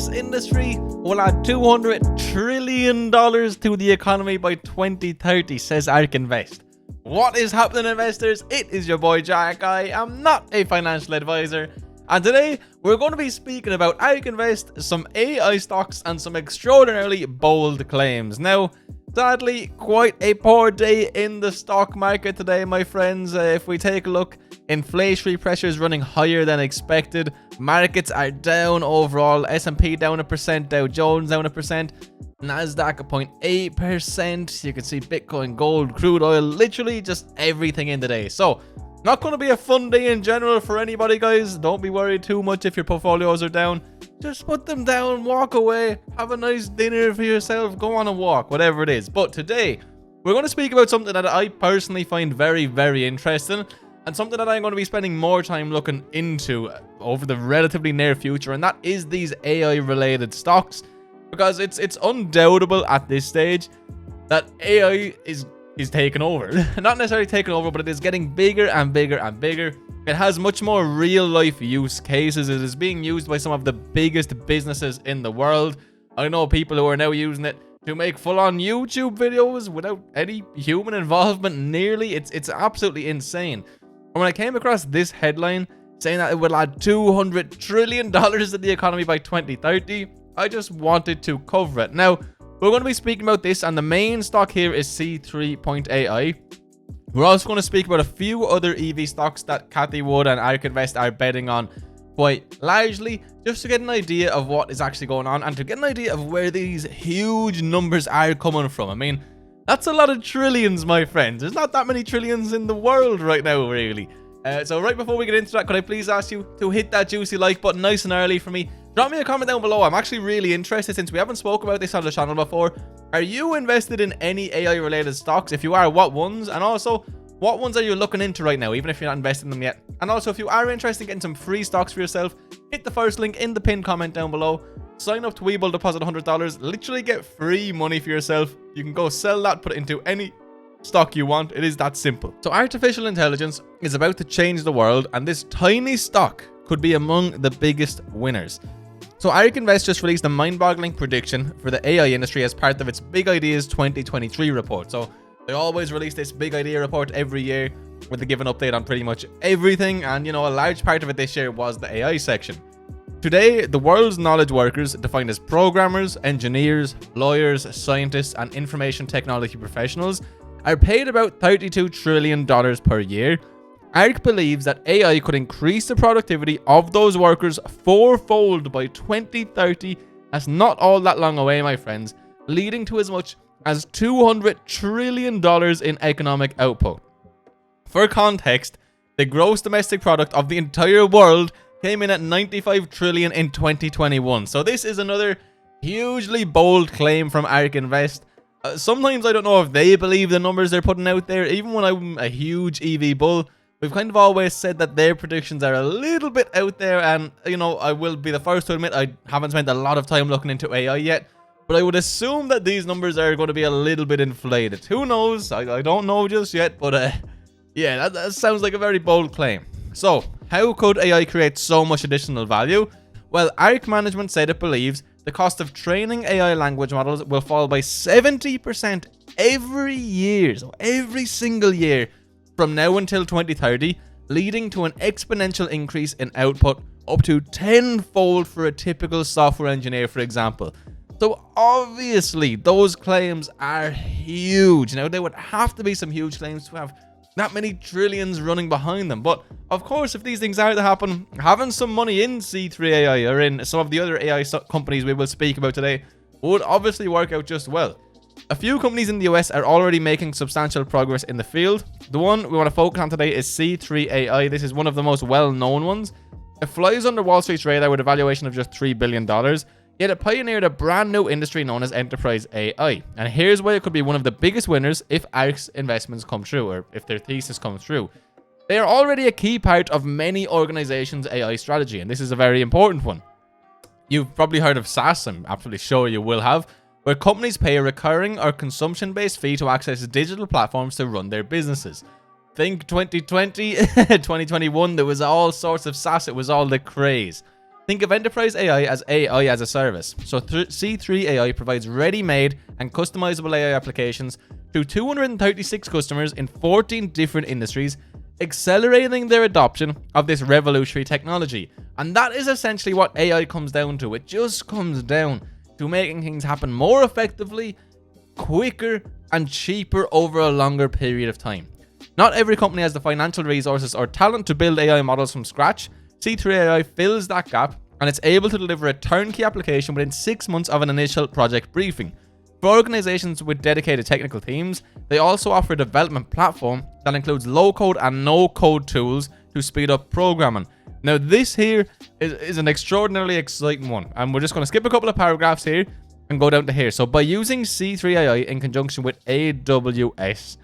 this industry will add $200 trillion to the economy by 2030, says ARK Invest. What is happening, investors? It is your boy Jack. I am not a financial advisor, and today we're going to be speaking about ARK Invest, some AI stocks, and some extraordinarily bold claims. Now, sadly, quite a poor day in the stock market today, my friends. If we take a look, inflationary pressures running higher than expected. Markets are down overall. S&P down 1%, Dow Jones down 1%, Nasdaq 0.8%. You can see Bitcoin, gold, crude oil, literally just everything in the day. So, not going to be a fun day in general for anybody, guys. Don't be worried too much if your portfolios are down. Just put them down, walk away, have a nice dinner for yourself, go on a walk, whatever it is. But today, we're going to speak about something that I personally find very, very interesting, and something that I'm going to be spending more time looking into over the relatively near future, and that is these AI-related stocks, because it's undoubtable at this stage that AI is taking over. Not necessarily taking over, but it is getting bigger and bigger and bigger. It has much more real-life use cases. It is being used by some of the biggest businesses in the world. I know people who are now using it to make full-on YouTube videos without any human involvement nearly. It's absolutely insane. And when I came across this headline saying that it will add $200 trillion to the economy by 2030, I just wanted to cover it. Now, we're going to be speaking about this, and the main stock here is C3.ai. We're also going to speak about a few other EV stocks that Cathie Wood and ARK Invest are betting on quite largely, just to get an idea of what is actually going on and to get an idea of where these huge numbers are coming from. I mean, that's a lot of trillions, my friends. There's not that many trillions in the world right now, really. So right before we get into that, could I please ask you to hit that juicy like button nice and early for me? Drop me a comment down below. I'm actually really interested, since we haven't spoken about this on the channel before. Are you invested in any AI related stocks? If you are, what ones? And also, what ones are you looking into right now, even if you're not investing in them yet? And also, if you are interested in getting some free stocks for yourself, hit the first link in the pinned comment down below. Sign up to Webull, deposit $100, literally get free money for yourself. You can go sell that, put it into any stock you want. It is that simple. So artificial intelligence is about to change the world, and this tiny stock could be among the biggest winners. So ARK Invest just released a mind-boggling prediction for the AI industry as part of its Big Ideas 2023 report. So they always release this big idea report every year where they give an update on pretty much everything, and a large part of it this year was the AI section. Today, the world's knowledge workers, defined as programmers, engineers, lawyers, scientists, and information technology professionals, are paid about $32 trillion per year. ARK believes that AI could increase the productivity of those workers fourfold by 2030. That's not all that long away, my friends, leading to as much as $200 trillion in economic output. For context, the gross domestic product of the entire world came in at $95 trillion in 2021. So this is another hugely bold claim from ARK Invest. Sometimes I don't know if they believe the numbers they're putting out there. Even when I'm a huge EV bull, we've kind of always said that their predictions are a little bit out there, and I will be the first to admit I haven't spent a lot of time looking into AI yet, but I would assume that these numbers are going to be a little bit inflated. Who knows? I don't know just yet, but yeah, that sounds like a very bold claim. So, how could AI create so much additional value? Well, ARK management said it believes the cost of training AI language models will fall by 70% every year, so every single year, from now until 2030, leading to an exponential increase in output up to tenfold for a typical software engineer, for example. So obviously, those claims are huge. Now, there would have to be some huge claims to have that many trillions running behind them. But of course, if these things are to happen, having some money in C3.ai or in some of the other AI companies we will speak about today would obviously work out just well. A few companies in the US are already making substantial progress in the field. The one we want to focus on today is C3.ai. This is one of the most well-known ones. It flies under Wall Street's radar with a valuation of just $3 billion, yet it pioneered a brand new industry known as enterprise AI. And here's why it could be one of the biggest winners if ARK's investments come true, or if their thesis comes true. They are already a key part of many organizations' AI strategy, and this is a very important one. You've probably heard of SaaS, I'm absolutely sure you will have, where companies pay a recurring or consumption-based fee to access digital platforms to run their businesses. Think 2020, 2021, there was all sorts of SaaS, it was all the craze. Think of enterprise AI as a service. So C3 AI provides ready-made and customizable AI applications to 236 customers in 14 different industries, accelerating their adoption of this revolutionary technology. And that is essentially what AI comes down to. It just comes down to making things happen more effectively, quicker, and cheaper over a longer period of time. Not every company has the financial resources or talent to build AI models from scratch. C3 AI fills that gap, and it's able to deliver a turnkey application within 6 months of an initial project briefing. For organizations with dedicated technical teams, they also offer a development platform that includes low-code and no-code tools to speed up programming. Now, this here is an extraordinarily exciting one, and we're just going to skip a couple of paragraphs here and go down to here. So, by using C3 AI in conjunction with AWS,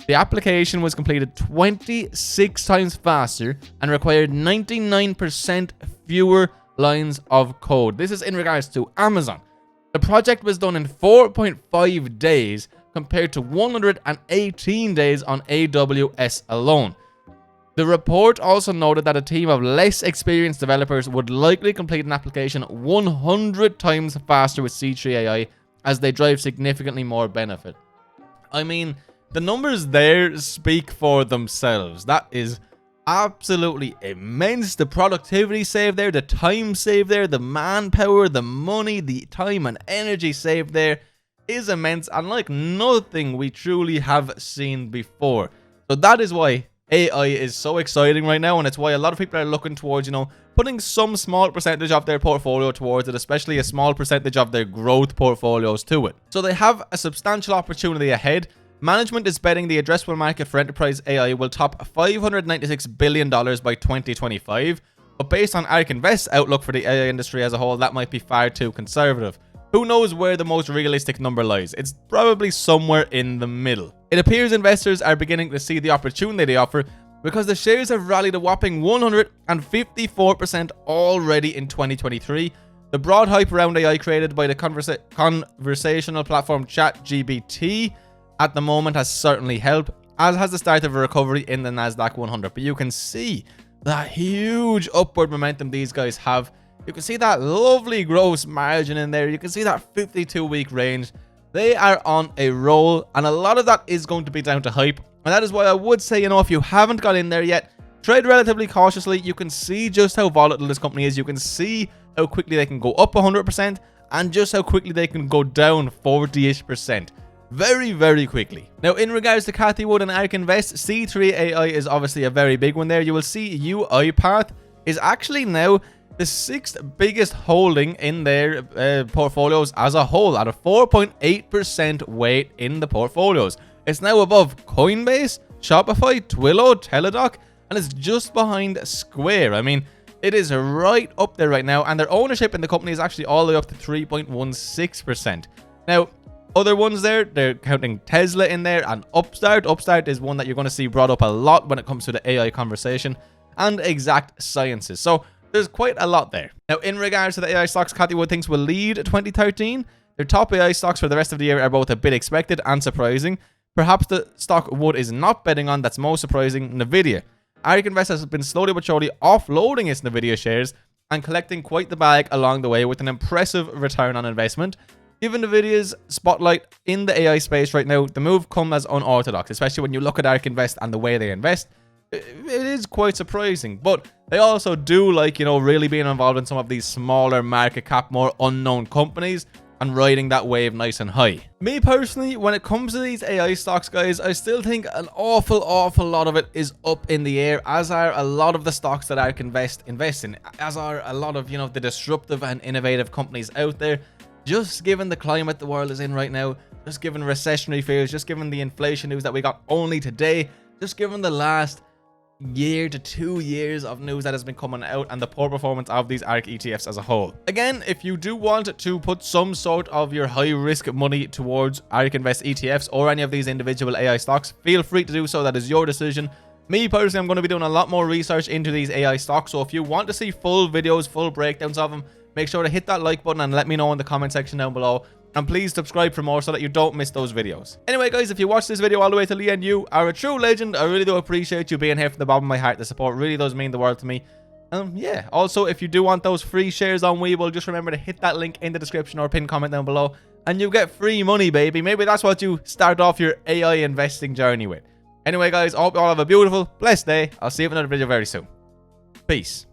the application was completed 26 times faster and required 99% fewer lines of code. This is in regards to Amazon. The project was done in 4.5 days compared to 118 days on AWS alone. The report also noted that a team of less experienced developers would likely complete an application 100 times faster with C3 AI as they drive significantly more benefit. I mean, the numbers there speak for themselves. That is absolutely immense. The productivity saved there, the time saved there, the manpower, the money, the time and energy saved there is immense and like nothing we truly have seen before. So that is why AI is so exciting right now, and it's why a lot of people are looking towards, putting some small percentage of their portfolio towards it, especially a small percentage of their growth portfolios to it. So they have a substantial opportunity ahead. Management is betting the addressable market for enterprise AI will top $596 billion by 2025, but based on ARK Invest's outlook for the AI industry as a whole, that might be far too conservative. Who knows where the most realistic number lies? It's probably somewhere in the middle. It appears investors are beginning to see the opportunity they offer because the shares have rallied a whopping 154% already in 2023. The broad hype around AI created by the conversational platform ChatGPT at the moment has certainly helped, as has the start of a recovery in the Nasdaq 100. But you can see that huge upward momentum these guys have. You can see that lovely gross margin in there. You can see that 52-week range. They are on a roll, and a lot of that is going to be down to hype. And that is why I would say, if you haven't got in there yet, trade relatively cautiously. You can see just how volatile this company is. You can see how quickly they can go up 100% and just how quickly they can go down 40-ish%. Very, very quickly. Now, in regards to Cathie and ARK Invest, C3 AI is obviously a very big one there. You will see UIPath is actually now the 6th biggest holding in their portfolios as a whole at a 4.8% weight in the portfolios. It's now above Coinbase, Shopify, Twilio, Teladoc, and it's just behind Square. I mean, it is right up there right now, and their ownership in the company is actually all the way up to 3.16%. Now, other ones there, they're counting Tesla in there and Upstart. Upstart is one that you're going to see brought up a lot when it comes to the AI conversation, and Exact Sciences. So there's quite a lot there. Now, in regards to the AI stocks Cathie Wood thinks will lead 2013, their top AI stocks for the rest of the year are both a bit expected and surprising. Perhaps the stock Wood is not betting on that's most surprising, Nvidia. ARK Invest has been slowly but surely offloading its Nvidia shares and collecting quite the bag along the way with an impressive return on investment. Given Nvidia's spotlight in the AI space right now, the move comes as unorthodox, especially when you look at ARK Invest and the way they invest. It is quite surprising, but they also do like, really being involved in some of these smaller market cap, more unknown companies and riding that wave nice and high. Me personally, when it comes to these AI stocks, guys, I still think an awful lot of it is up in the air, as are a lot of the stocks that ARK invest in, as are a lot of, the disruptive and innovative companies out there. Just given the climate the world is in right now, just given recessionary fears, just given the inflation news that we got only today, just given the last year to 2 years of news that has been coming out and the poor performance of these ARK ETFs as a whole. Again, if you do want to put some sort of your high risk money towards ARK Invest ETFs or any of these individual AI stocks, feel free to do so. That is your decision. Me personally, I'm going to be doing a lot more research into these AI stocks, so if you want to see full videos, full breakdowns of them, make sure to hit that like button and let me know in the comment section down below. And please subscribe for more so that you don't miss those videos. Anyway, guys, if you watched this video all the way till the end, you are a true legend. I really do appreciate you being here from the bottom of my heart. The support really does mean the world to me. Yeah. Also, if you do want those free shares on Webull, just remember to hit that link in the description or pinned comment down below, and you get free money, baby. Maybe that's what you start off your AI investing journey with. Anyway, guys, I hope you all have a beautiful, blessed day. I'll see you in another video very soon. Peace.